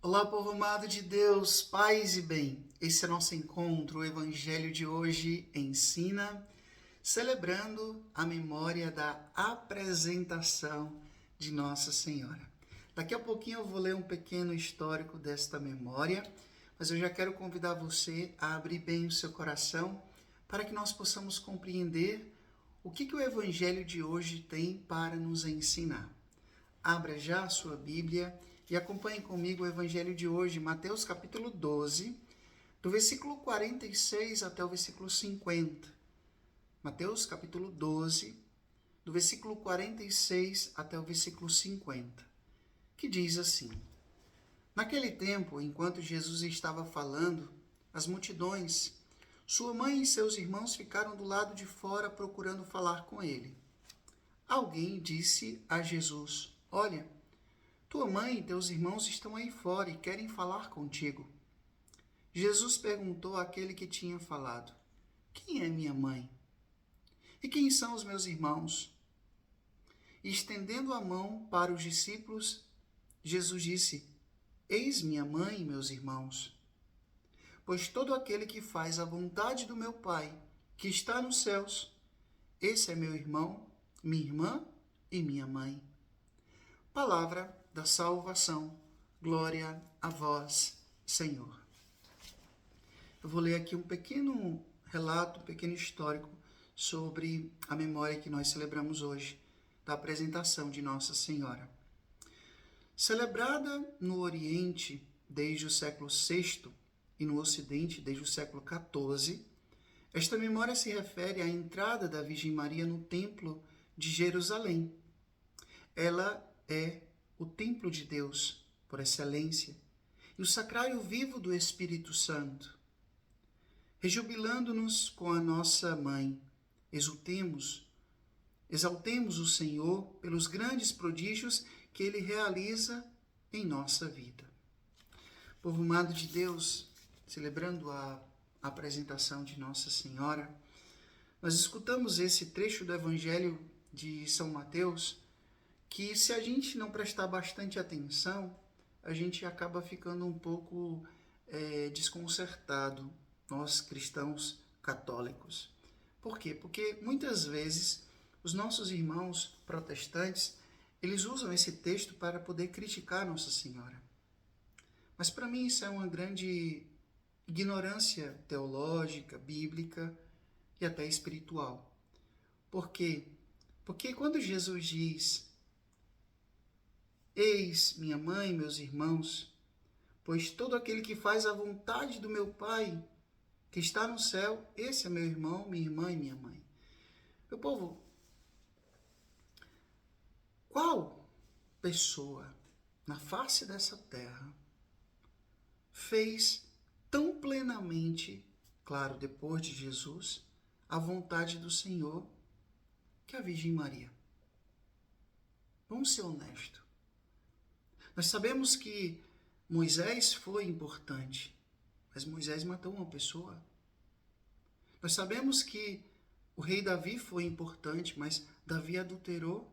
Olá, povo amado de Deus, paz e bem. Esse é nosso encontro. O Evangelho de hoje ensina, celebrando a memória da apresentação de Nossa Senhora. Daqui a pouquinho eu vou ler um pequeno histórico desta memória, mas eu já quero convidar você a abrir bem o seu coração para que nós possamos compreender o que o Evangelho de hoje tem para nos ensinar. Abra já a sua Bíblia e acompanhe comigo o Evangelho de hoje, Mateus capítulo 12, do versículo 46 até o versículo 50. Mateus capítulo 12, do versículo 46 até o versículo 50, que diz assim: Naquele tempo, enquanto Jesus estava falando, as multidões, sua mãe e seus irmãos ficaram do lado de fora procurando falar com ele. Alguém disse a Jesus: Olha, tua mãe e teus irmãos estão aí fora e querem falar contigo. Jesus perguntou àquele que tinha falado: Quem é minha mãe? E quem são os meus irmãos? E estendendo a mão para os discípulos, Jesus disse: Eis minha mãe e meus irmãos. Pois todo aquele que faz a vontade do meu Pai, que está nos céus, esse é meu irmão, minha irmã e minha mãe. Palavra da salvação. Glória a vós, Senhor. Eu vou ler aqui um pequeno relato, um pequeno histórico sobre a memória que nós celebramos hoje, da apresentação de Nossa Senhora. Celebrada no Oriente desde o século VI e no Ocidente desde o século XIV, esta memória se refere à entrada da Virgem Maria no Templo de Jerusalém. Ela é o templo de Deus, por excelência, e o sacrário vivo do Espírito Santo. Rejubilando-nos com a nossa mãe, exaltemos o Senhor pelos grandes prodígios que Ele realiza em nossa vida. Povo amado de Deus, celebrando a apresentação de Nossa Senhora, nós escutamos esse trecho do Evangelho de São Mateus, que se a gente não prestar bastante atenção, a gente acaba ficando um pouco desconcertado, nós cristãos católicos. Por quê? Porque muitas vezes os nossos irmãos protestantes, eles usam esse texto para poder criticar Nossa Senhora. Mas para mim isso é uma grande ignorância teológica, bíblica e até espiritual. Por quê? Porque quando Jesus diz: Eis minha mãe e meus irmãos, pois todo aquele que faz a vontade do meu Pai, que está no céu, esse é meu irmão, minha irmã e minha mãe. Meu povo, qual pessoa na face dessa terra fez tão plenamente, claro, depois de Jesus, a vontade do Senhor que a Virgem Maria? Vamos ser honestos. Nós sabemos que Moisés foi importante, mas Moisés matou uma pessoa. Nós sabemos que o rei Davi foi importante, mas Davi adulterou.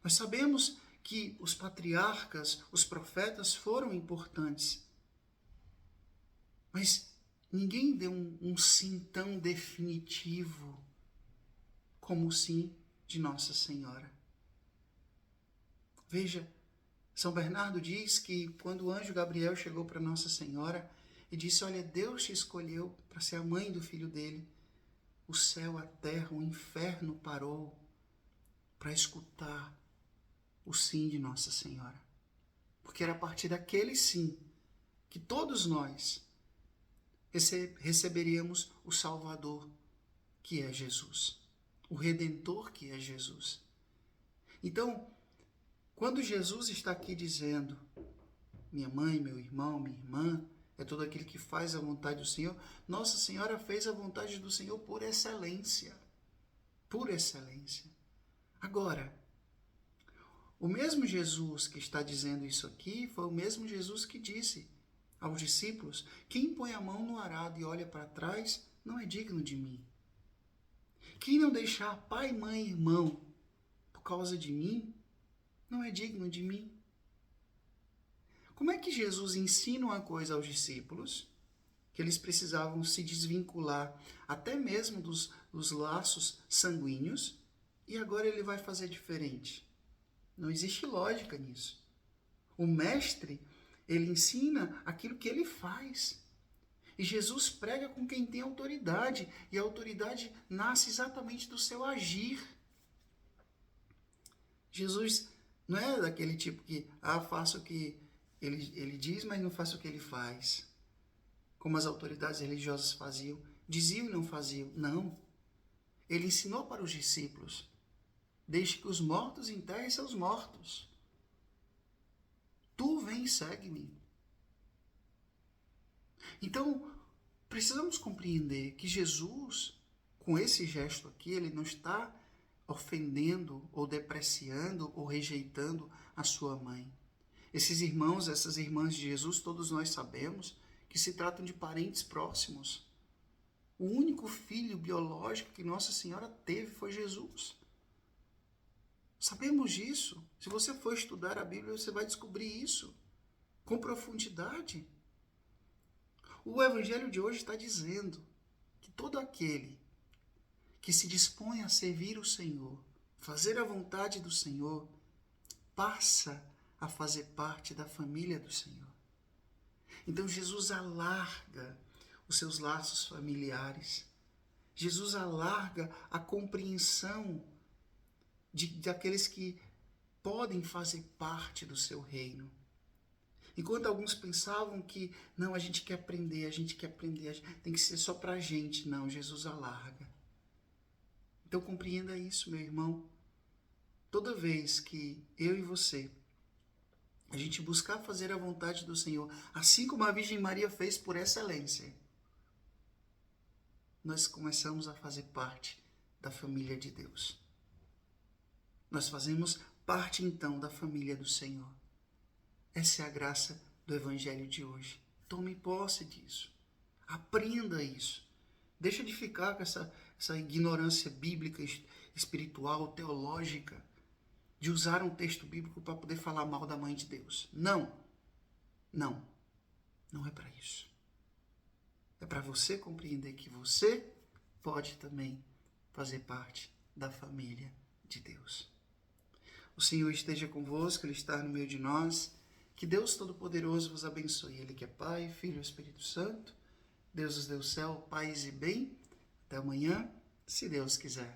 Nós sabemos que os patriarcas, os profetas foram importantes, mas ninguém deu um sim tão definitivo como o sim de Nossa Senhora. Veja, São Bernardo diz que quando o anjo Gabriel chegou para Nossa Senhora e disse: Olha, Deus te escolheu para ser a mãe do filho dele, o céu, a terra, o inferno parou para escutar o sim de Nossa Senhora. Porque era a partir daquele sim que todos nós receberíamos o Salvador, que é Jesus, o Redentor, que é Jesus. Então, quando Jesus está aqui dizendo: minha mãe, meu irmão, minha irmã, é todo aquele que faz a vontade do Senhor, Nossa Senhora fez a vontade do Senhor por excelência. Por excelência. Agora, o mesmo Jesus que está dizendo isso aqui foi o mesmo Jesus que disse aos discípulos: quem põe a mão no arado e olha para trás não é digno de mim. Quem não deixar pai, mãe e irmão por causa de mim não é digno de mim. Como é que Jesus ensina uma coisa aos discípulos, que eles precisavam se desvincular até mesmo dos laços sanguíneos, e agora ele vai fazer diferente? Não existe lógica nisso. O mestre, ele ensina aquilo que ele faz. E Jesus prega com quem tem autoridade, e a autoridade nasce exatamente do seu agir. Jesus não é daquele tipo que, faço o que ele diz, mas não faço o que ele faz. Como as autoridades religiosas faziam, diziam e não faziam. Não. Ele ensinou para os discípulos: deixe que os mortos enterrem seus mortos. Tu vem e segue-me. Então, precisamos compreender que Jesus, com esse gesto aqui, ele não está ofendendo ou depreciando ou rejeitando a sua mãe. Esses irmãos, essas irmãs de Jesus, todos nós sabemos que se tratam de parentes próximos. O único filho biológico que Nossa Senhora teve foi Jesus. Sabemos disso. Se você for estudar a Bíblia, você vai descobrir isso com profundidade. O Evangelho de hoje está dizendo que todo aquele que se dispõe a servir o Senhor, fazer a vontade do Senhor, passa a fazer parte da família do Senhor. Então Jesus alarga os seus laços familiares. Jesus alarga a compreensão daqueles que podem fazer parte do seu reino. Enquanto alguns pensavam que, não, a gente quer aprender, tem que ser só pra gente. Não, Jesus alarga. Então compreenda isso, meu irmão. Toda vez que eu e você, a gente buscar fazer a vontade do Senhor, assim como a Virgem Maria fez por excelência, nós começamos a fazer parte da família de Deus. Nós fazemos parte, então, da família do Senhor. Essa é a graça do Evangelho de hoje. Tome posse disso. Aprenda isso. Deixa de ficar com essa ignorância bíblica, espiritual, teológica, de usar um texto bíblico para poder falar mal da Mãe de Deus. Não. Não. Não é para isso. É para você compreender que você pode também fazer parte da família de Deus. O Senhor esteja convosco, Ele está no meio de nós. Que Deus Todo-Poderoso vos abençoe. Ele que é Pai, Filho e Espírito Santo. Deus nos dê o céu, paz e bem. Até amanhã, se Deus quiser.